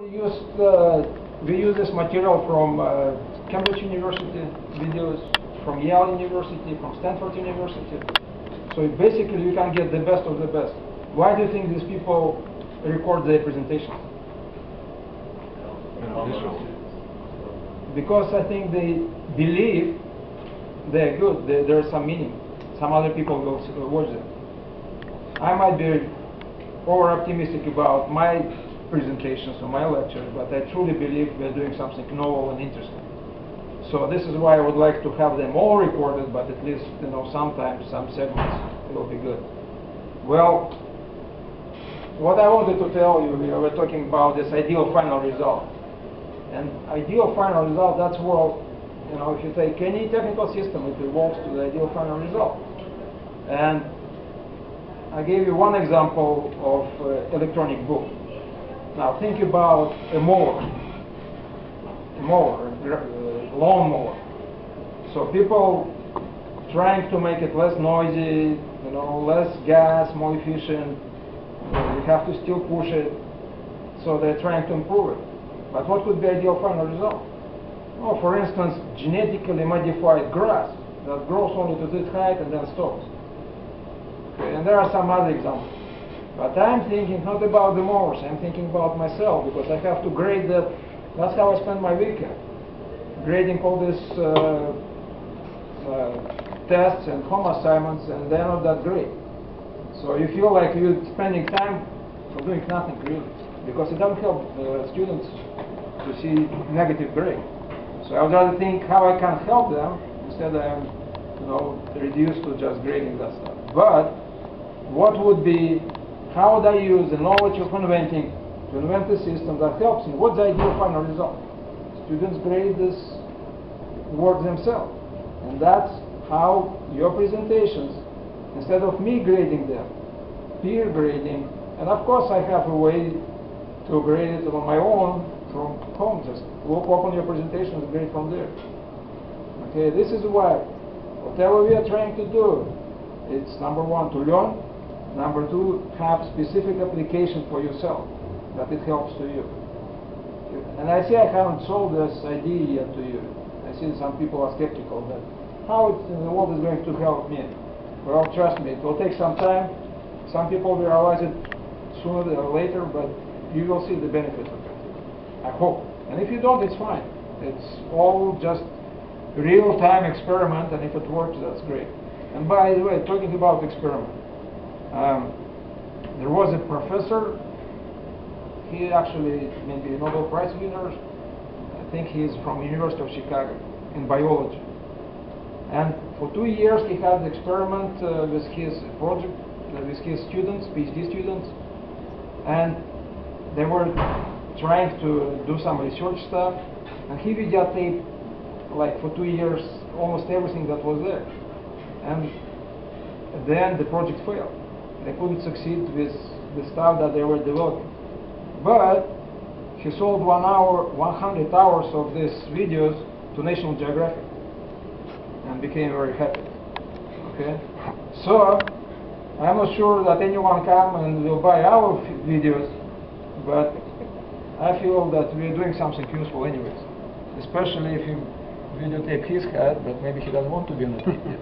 we use this material from Cambridge University videos, from Yale University, from Stanford University. So basically you can get the best of the best. Why do you think these people record their presentations? Because I think they believe they're good, there's some meaning. Some other people will watch them. I might be over-optimistic about my presentations or my lectures, but I truly believe we're doing something novel and interesting. So this is why I would like to have them all recorded, but at least, sometimes some segments will be good. Well, what I wanted to tell you, we're talking about this ideal final result. And ideal final result, that's well, if you take any technical system, it evolves to the ideal final result. And I gave you one example of electronic book. Now think about a mower, lawn mower. So people trying to make it less noisy, less gas, more efficient. You have to still push it, so they're trying to improve it. But what could be ideal final result? Well, for instance, genetically modified grass that grows only to this height and then stops. Okay, and there are some other examples. But I'm thinking not about the mowers, I'm thinking about myself, because I have to grade that. That's how I spend my weekend, grading all these tests and home assignments, and they're not that great. So you feel like you're spending time for doing nothing really, because it doesn't help students to see negative grade. So I would rather think how I can help them instead I'm reduced to just grading that stuff. But what would be, how would I use the knowledge of inventing to invent a system that helps me? What's the ideal final result? Students grade this work themselves. And that's how your presentations, instead of me grading them, peer grading, and of course I have a way to grade it on my own from home. Just open your presentation and grade from there. Okay, this is why whatever we are trying to do, it's number one, to learn. Number two, have specific application for yourself, that it helps to you. And I see I haven't sold this idea yet to you. I see some people are skeptical that how in the world is going to help me. Well, trust me, it will take some time. Some people will realize it sooner or later, but you will see the benefits of it. I hope. And if you don't, it's fine. It's all just real-time experiment, and if it works, that's great. And by the way, talking about experiment, there was a professor. He actually maybe a Nobel Prize winner. I think he's from University of Chicago in biology. And for 2 years he had an experiment with his project, with his students, PhD students, and they were trying to do some research stuff, and he videotaped, like for 2 years, almost everything that was there. And then the project failed. They couldn't succeed with the stuff that they were developing. But he sold 100 hours of these videos to National Geographic and became very happy. Okay? So I'm not sure that anyone come and will buy our videos, but I feel that we're doing something useful anyways, especially if you videotape his head, but maybe he doesn't want to be on the TV.